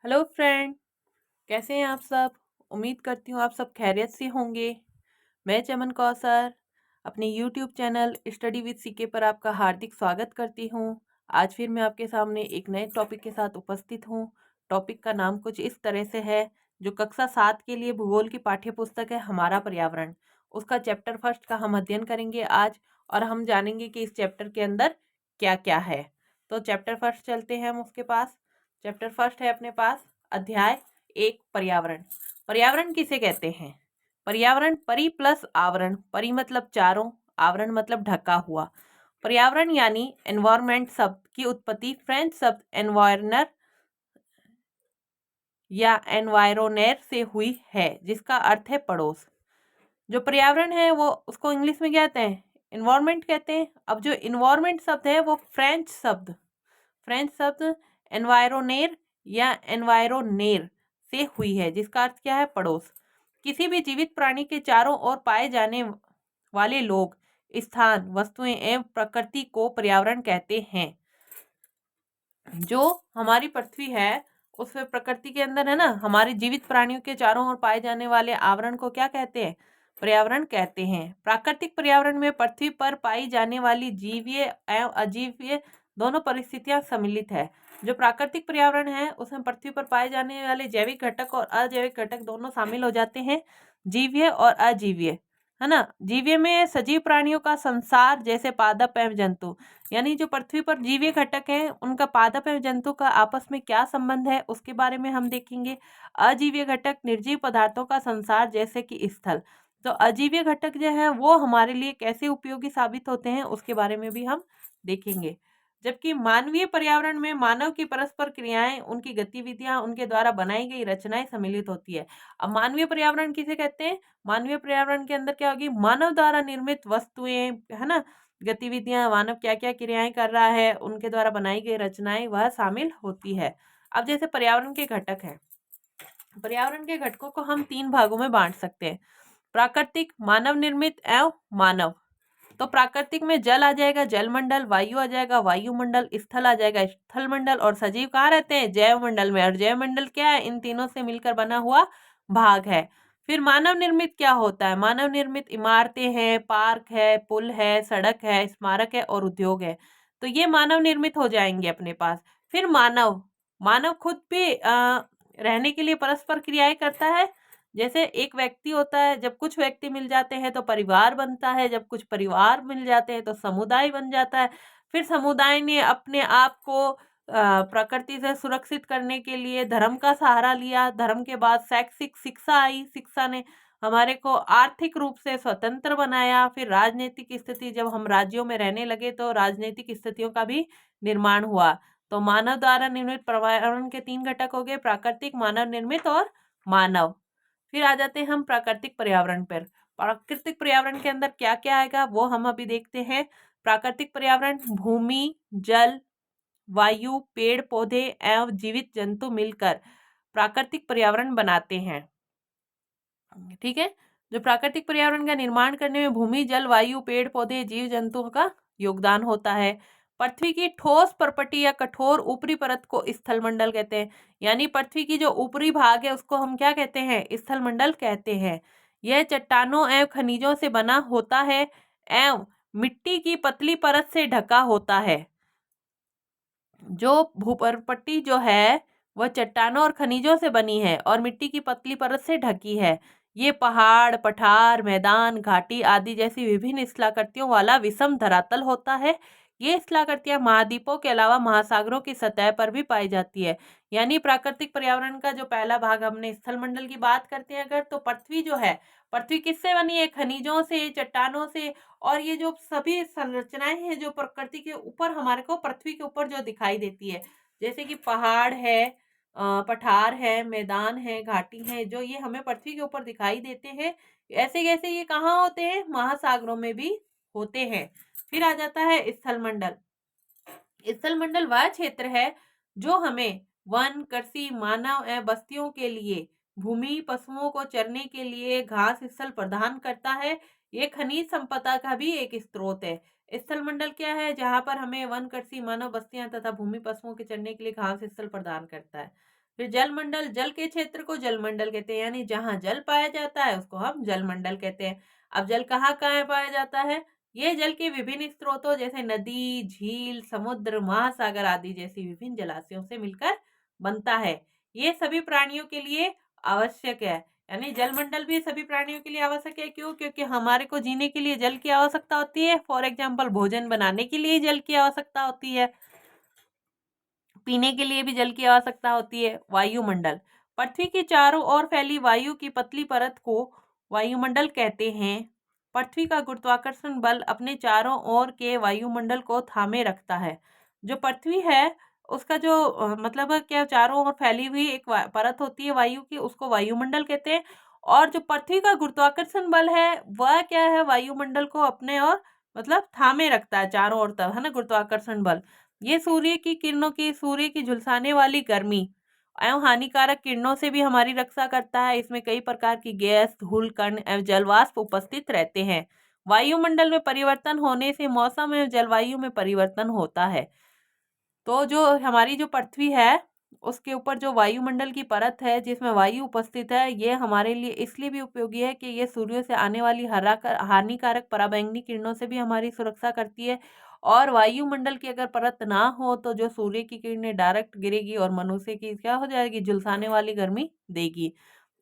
Hello friend. कैसे हैं आप सब। उम्मीद करती हूँ आप सब खैरियत से होंगे। मैं चमन कौसर अपने YouTube channel study with CK पर आपका हार्दिक स्वागत करती हूँ। आज फिर मैं आपके सामने एक नए टॉपिक के साथ उपस्थित हूँ। टॉपिक का नाम कुछ इस तरह से है, जो कक्षा 7 के लिए भूगोल की पाठ्य पुस्तक है हमारा पर्यावरण, उसका चैप्टर फर्स्ट का हम अध्ययन करेंगे आज। और हम जानेंगे कि इस चैप्टर के अंदर क्या क्या है। तो चैप्टर फर्स्ट चलते हैं हम उसके पास। चैप्टर फर्स्ट है अपने पास अध्याय 1 पर्यावरण। पर्यावरण किसे कहते हैं? पर्यावरण परि प्लस आवरण, परि मतलब चारों, आवरण मतलब ढका हुआ। पर्यावरण यानी एनवायरमेंट शब्द की उत्पत्ति फ्रेंच शब्द एनवायरनर या एनवायरोनेर से हुई है, जिसका अर्थ है पड़ोस। जो पर्यावरण है वो उसको इंग्लिश में क्या कहते हैं? इन्वायरमेंट कहते हैं। अब जो इन्वायरमेंट शब्द है वो फ्रेंच शब्द एनवायरोनेर या एनवायरोनेर से हुई है, जिसका अर्थ क्या है? पड़ोस। किसी भी जीवित प्राणी के चारों ओर पाए जाने वाले लोग, स्थान, वस्तुएं एवं प्रकृति को पर्यावरण कहते हैं। जो हमारी पृथ्वी है उसमें प्रकृति के अंदर है ना, हमारे जीवित प्राणियों के चारों ओर पाए जाने वाले आवरण को क्या कहते हैं? पर्यावरण कहते हैं। प्राकृतिक पर्यावरण में पृथ्वी पर पाई जाने वाली जीवीय एवं अजीवीय दोनों परिस्थितियां सम्मिलित है। जो प्राकृतिक पर्यावरण है उसमें पृथ्वी पर पाए जाने वाले जैविक घटक और अजैविक घटक दोनों शामिल हो जाते हैं, जीवीय और अजीवीय, है ना। जीवीय में सजीव प्राणियों का संसार, जैसे पादप एवं जंतु, यानी जो पृथ्वी पर जीवीय घटक हैं उनका पादप एवं जंतु का आपस में क्या संबंध है उसके बारे में हम देखेंगे। अजीवीय घटक निर्जीव पदार्थों का संसार, जैसे कि स्थल। तो अजीवीय घटक जो है वो हमारे लिए कैसे उपयोगी साबित होते हैं उसके बारे में भी हम देखेंगे। जबकि मानवीय पर्यावरण में मानव की परस्पर क्रियाएं, उनकी गतिविधियां, उनके द्वारा बनाई गई रचनाएं सम्मिलित होती है। अब मानवीय पर्यावरण किसे कहते हैं? मानवीय पर्यावरण के अंदर क्या होगी? मानव द्वारा निर्मित वस्तुएं, है ना, गतिविधियां, मानव क्या क्या क्रियाएं कर रहा है, उनके द्वारा बनाई गई रचनाएं वह शामिल होती है। अब जैसे पर्यावरण के घटक हैं, पर्यावरण के घटकों को हम 3 भागों में बांट सकते हैं: प्राकृतिक, मानव निर्मित एवं मानव। तो प्राकृतिक में जल आ जाएगा, जलमंडल, वायु आ जाएगा, वायुमंडल, स्थल आ जाएगा, स्थलमंडल, और सजीव कहाँ रहते हैं? जैवमंडल में। और जैवमंडल क्या है? इन तीनों से मिलकर बना हुआ भाग है। फिर मानव निर्मित क्या होता है? मानव निर्मित इमारतें हैं, पार्क है, पुल है, सड़क है, स्मारक है और उद्योग है। तो ये मानव निर्मित हो जाएंगे अपने पास। फिर मानव, मानव खुद भी रहने के लिए परस्पर क्रियाएं करता है। जैसे एक व्यक्ति होता है, जब कुछ व्यक्ति मिल जाते हैं तो परिवार बनता है, जब कुछ परिवार मिल जाते हैं तो समुदाय बन जाता है। फिर समुदाय ने अपने आप को प्रकृति से सुरक्षित करने के लिए धर्म का सहारा लिया। धर्म के बाद शैक्षिक शिक्षा आई, शिक्षा ने हमारे को आर्थिक रूप से स्वतंत्र बनाया। फिर राजनीतिक स्थिति, जब हम राज्यों में रहने लगे तो राजनीतिक स्थितियों का भी निर्माण हुआ। तो मानव द्वारा निर्मित पर्यावरण के 3 घटक हो गए: प्राकृतिक, मानव निर्मित और मानव। फिर आ जाते हैं हम प्राकृतिक पर्यावरण पर। प्राकृतिक पर्यावरण के अंदर क्या क्या आएगा वो हम अभी देखते हैं। प्राकृतिक पर्यावरण भूमि, जल, वायु, पेड़ पौधे एवं जीवित जंतु मिलकर प्राकृतिक पर्यावरण बनाते हैं। ठीक है। जो प्राकृतिक पर्यावरण का निर्माण करने में भूमि, जल, वायु, पेड़ पौधे, जीव जंतुओं का योगदान होता है। पृथ्वी की ठोस परपटी या कठोर ऊपरी परत को स्थलमंडल कहते हैं। यानी पृथ्वी की जो ऊपरी भाग है उसको हम क्या कहते हैं? स्थलमंडल कहते हैं। यह चट्टानों एवं खनिजों से बना होता है एवं मिट्टी की पतली परत से ढका होता है। जो भूपरपट्टी जो है वह चट्टानों और खनिजों से बनी है और मिट्टी की पतली परत से ढकी है। ये पहाड़, पठार, मैदान, घाटी आदि जैसी विभिन्न स्थलाकृतियों वाला विषम धरातल होता है। ये स्थलाकृतियां महाद्वीपों के अलावा महासागरों की सतह पर भी पाई जाती है। यानी प्राकृतिक पर्यावरण का जो पहला भाग, हमने स्थलमंडल की बात करते हैं अगर, तो पृथ्वी जो है, पृथ्वी किससे बनी है? खनिजों से, चट्टानों से। और ये जो सभी संरचनाएं हैं जो प्रकृति के ऊपर, हमारे को पृथ्वी के ऊपर जो दिखाई देती है, जैसे कि पहाड़ है, पठार है, मैदान है, घाटी है, जो ये हमें पृथ्वी के ऊपर दिखाई देते हैं, ऐसे कैसे ये कहाँ होते हैं? महासागरों में भी होते हैं। फिर आ जाता है स्थलमंडल। स्थलमंडल वह क्षेत्र है जो हमें वन, कृषि, मानव एवं बस्तियों के लिए, भूमि, पशुओं को चरने के लिए घास स्थल प्रदान करता है। ये खनिज संपदा का भी एक स्रोत है। स्थलमंडल क्या है? जहाँ पर हमें वन, कृषि, मानव बस्तियां तथा भूमि, पशुओं के चरने के लिए घास स्थल प्रदान करता है। फिर जलमंडल, जल के क्षेत्र को जलमंडल कहते हैं, यानी जहाँ जल पाया जाता है उसको हम जलमंडल कहते हैं। अब जल कहाँ कहाँ पाया जाता है? ये जल के विभिन्न स्रोतों जैसे नदी, झील, समुद्र, महासागर आदि जैसी विभिन्न जलाशयों से मिलकर बनता है। ये सभी प्राणियों के लिए आवश्यक है, यानी जलमंडल भी सभी प्राणियों के लिए आवश्यक है। क्यों? क्योंकि हमारे को जीने के लिए जल की आवश्यकता होती है। फॉर एग्जाम्पल, भोजन बनाने के लिए जल की आवश्यकता होती है, पीने के लिए भी जल की आवश्यकता होती है। वायुमंडल, पृथ्वी के चारों ओर फैली वायु की पतली परत को वायुमंडल कहते हैं। पृथ्वी का गुरुत्वाकर्षण बल अपने चारों ओर के वायुमंडल को थामे रखता है। जो पृथ्वी है उसका जो मतलब क्या, चारों ओर फैली हुई एक परत होती है वायु की, उसको वायुमंडल कहते हैं। और जो पृथ्वी का गुरुत्वाकर्षण बल है वह क्या है, वायुमंडल को अपने और मतलब थामे रखता है चारों ओर तक, है ना, गुरुत्वाकर्षण बल। ये सूर्य की किरणों की, सूर्य की झुलसाने वाली गर्मी एवं हानिकारक किरणों से भी हमारी रक्षा करता है। इसमें कई प्रकार की गैस, धूल कण एवं जलवाष्प उपस्थित रहते हैं। वायुमंडल में परिवर्तन होने से मौसम एवं जलवायु में परिवर्तन होता है। तो जो हमारी जो पृथ्वी है उसके ऊपर जो वायुमंडल की परत है जिसमें वायु उपस्थित है, ये हमारे लिए इसलिए भी उपयोगी है कि ये सूर्य से आने वाली हानिकारक पराबैंगनी किरणों से भी हमारी सुरक्षा करती है। और वायुमंडल की अगर परत ना हो तो जो सूर्य की किरणें डायरेक्ट गिरेगी और मनुष्य की क्या हो जाएगी, झुलसाने वाली गर्मी देगी।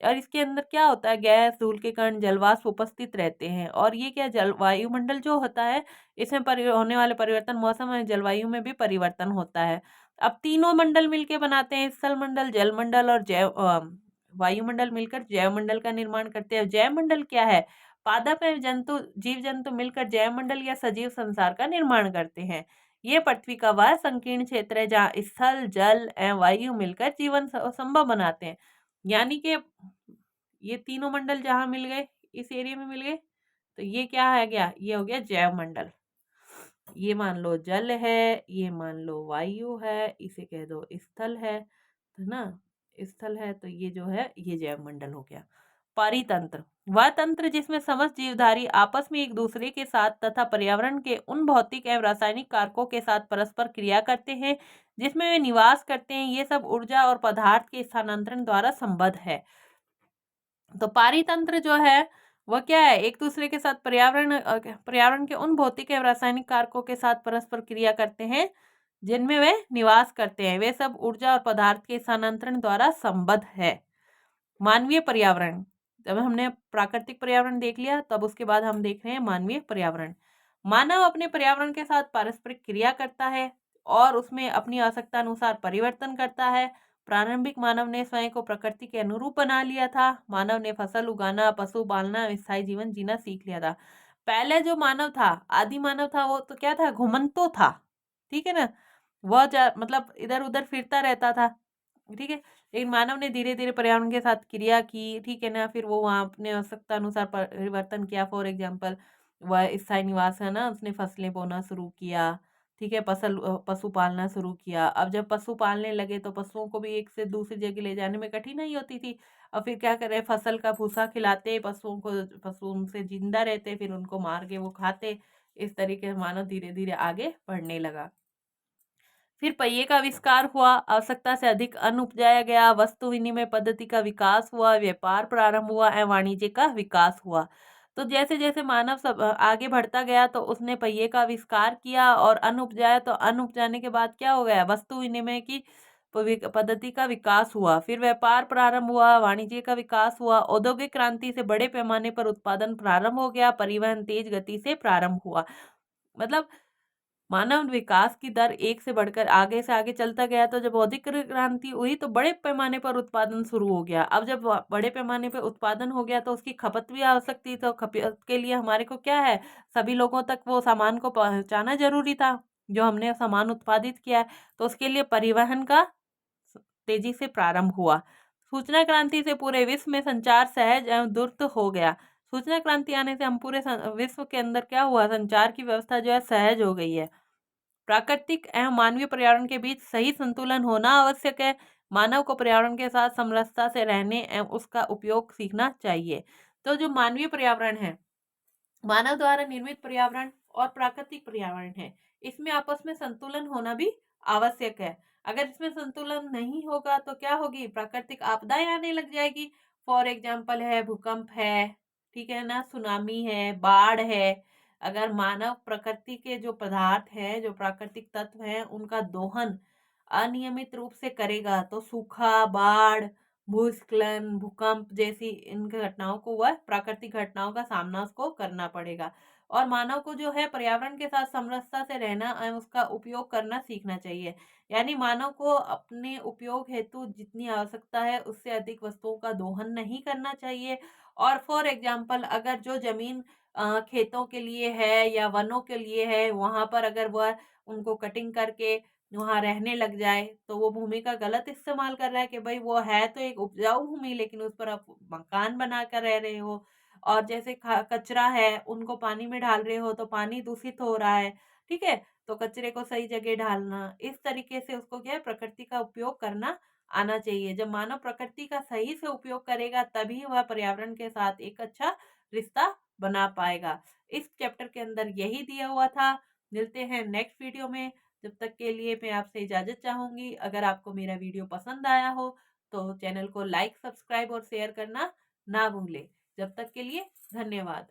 और इसके अंदर क्या होता है, गैस, धूल के कण, जलवाष्प उपस्थित रहते हैं। और ये क्या, जल वायुमंडल जो होता है इसमें होने वाले परिवर्तन मौसम और जलवायु में भी परिवर्तन होता है। अब तीनों मंडल मिलके बनाते हैं स्थल मंडल, जल मंडल और वायुमंडल मिलकर जैव मंडल का निर्माण करते हैं। जैव मंडल क्या है? पादप एवं जंतु, जीव जंतु मिलकर जैव मंडल या सजीव संसार का निर्माण करते हैं। ये पृथ्वी का वह संकीर्ण क्षेत्र है जहाँ स्थल, जल एवं वायु मिलकर जीवन संभव बनाते हैं। यानी कि ये तीनों मंडल जहाँ मिल गए, इस एरिया में मिल गए, तो ये क्या है गया, ये हो गया जैव मंडल। ये मान लो जल है, ये मान लो वायु है, इसे कह दो स्थल है ना, स्थल है, तो ये जो है ये जैव मंडल हो गया। पारितंत्र, वह तंत्र जिसमें समस्त जीवधारी आपस में एक दूसरे के साथ तथा पर्यावरण के उन भौतिक एवं रासायनिक कारकों के साथ परस्पर क्रिया करते हैं जिसमें वे निवास करते हैं। ये सब ऊर्जा और पदार्थ के स्थानांतरण द्वारा संबद्ध है। तो पारितंत्र जो है वह क्या है, एक दूसरे के साथ पर्यावरण के उन भौतिक एवं रासायनिक कारकों के साथ परस्पर क्रिया करते हैं जिनमें वे निवास करते हैं। वे सब ऊर्जा और पदार्थ के स्थानांतरण द्वारा संबद्ध है। मानवीय पर्यावरण, जब हमने प्राकृतिक पर्यावरण देख लिया तब उसके बाद हम देख रहे हैं मानवीय पर्यावरण। मानव अपने पर्यावरण के साथ पारस्परिक क्रिया करता है और उसमें अपनी आवश्यकता अनुसार परिवर्तन करता है। प्रारंभिक मानव ने स्वयं को प्रकृति के अनुरूप बना लिया था। मानव ने फसल उगाना, पशु पालना, स्थायी जीवन जीना सीख लिया था। पहले जो मानव था, आदि मानव था, वो तो क्या था, घुमंतु था, ठीक है ना, वह मतलब इधर उधर फिरता रहता था, ठीक है। लेकिन मानव ने धीरे धीरे पर्यावरण के साथ क्रिया की, ठीक है ना, फिर वो वहाँ अपने आवश्यकता अनुसार परिवर्तन किया। फॉर एग्जाम्पल, वह स्थायी निवास है ना, उसने फसलें बोना शुरू किया, ठीक है, पशु पालना शुरू किया। अब जब पशु पालने लगे तो पशुओं को भी एक से दूसरी जगह ले जाने में कठिनाई होती थी। और फिर क्या करे, फसल का भूसा खिलाते पशुओं को, पशु उनसे जिंदा रहते, फिर उनको मार के वो खाते। इस तरीके से मानव धीरे धीरे आगे बढ़ने लगा। फिर पहिए का आविष्कार हुआ, आवश्यकता से अधिक अन्न उपजाया गया, वस्तु विनिमय पद्धति का विकास हुआ, व्यापार प्रारंभ हुआ एवं वाणिज्य का विकास हुआ। तो जैसे जैसे मानव सब आगे बढ़ता गया तो उसने पहिए का आविष्कार किया और अन्न उपजाया। तो अन्न उपजाने के बाद क्या हो गया, वस्तु विनिमय की पद्धति का विकास हुआ, फिर व्यापार प्रारंभ हुआ, वाणिज्य का विकास हुआ, औद्योगिक क्रांति से बड़े पैमाने पर उत्पादन प्रारंभ हो गया, परिवहन तेज गति से प्रारंभ हुआ। मतलब मानव विकास की दर एक से बढ़कर आगे से आगे चलता गया। तो जब औद्योगिक क्रांति हुई तो बड़े पैमाने पर उत्पादन शुरू हो गया। अब जब बड़े पैमाने पर उत्पादन हो गया तो उसकी खपत भी आवश्यक थी। तो खपत के लिए हमारे को क्या है, सभी लोगों तक वो सामान को पहुंचाना जरूरी था जो हमने सामान उत्पादित किया है। तो उसके लिए परिवहन का तेजी से प्रारंभ हुआ। सूचना क्रांति से पूरे विश्व में संचार सहज एवं द्रुत हो गया। सूचना क्रांति आने से हम पूरे विश्व के अंदर क्या हुआ, संचार की व्यवस्था जो है सहज हो गई है। प्राकृतिक एवं मानवीय पर्यावरण के बीच सही संतुलन होना आवश्यक है। मानव को पर्यावरण के साथ समरसता से रहने एवं उसका उपयोग सीखना चाहिए। तो जो मानवीय पर्यावरण है, मानव द्वारा निर्मित पर्यावरण और प्राकृतिक पर्यावरण है, इसमें आपस में संतुलन होना भी आवश्यक है। अगर इसमें संतुलन नहीं होगा तो क्या होगी, प्राकृतिक आपदाएं आने लग जाएगी। फॉर एग्जाम्पल है भूकंप है, ठीक है ना, सुनामी है, बाढ़ है। अगर मानव प्रकृति के जो पदार्थ हैं, जो प्राकृतिक तत्व हैं, उनका दोहन अनियमित रूप से करेगा तो सूखा, बाढ़, भूस्खलन, भूकंप जैसी इन घटनाओं को, वह प्राकृतिक घटनाओं का सामना उसको करना पड़ेगा। और मानव को जो है पर्यावरण के साथ समरसता से रहना एवं उसका उपयोग करना सीखना चाहिए। यानी मानव को अपने उपयोग हेतु जितनी आवश्यकता है उससे अधिक वस्तुओं का दोहन नहीं करना चाहिए। और फॉर एग्जाम्पल अगर जो जमीन खेतों के लिए है या वनों के लिए है, वहां पर अगर वह उनको कटिंग करके वहां रहने लग जाए तो वो भूमि का गलत इस्तेमाल कर रहा है कि भाई वो है तो एक उपजाऊ भूमि लेकिन उस पर आप मकान बनाकर रह रहे हो। और जैसे कचरा है उनको पानी में डाल रहे हो तो पानी दूषित हो रहा है, ठीक है। तो कचरे को सही जगह डालना, इस तरीके से उसको क्या है, प्रकृति का उपयोग करना आना चाहिए। जब मानव प्रकृति का सही से उपयोग करेगा तभी वह पर्यावरण के साथ एक अच्छा रिश्ता बना पाएगा। इस चैप्टर के अंदर यही दिया हुआ था। मिलते हैं नेक्स्ट वीडियो में। जब तक के लिए मैं आपसे इजाजत चाहूंगी। अगर आपको मेरा वीडियो पसंद आया हो तो चैनल को लाइक, सब्सक्राइब और शेयर करना ना भूलें। जब तक के लिए धन्यवाद।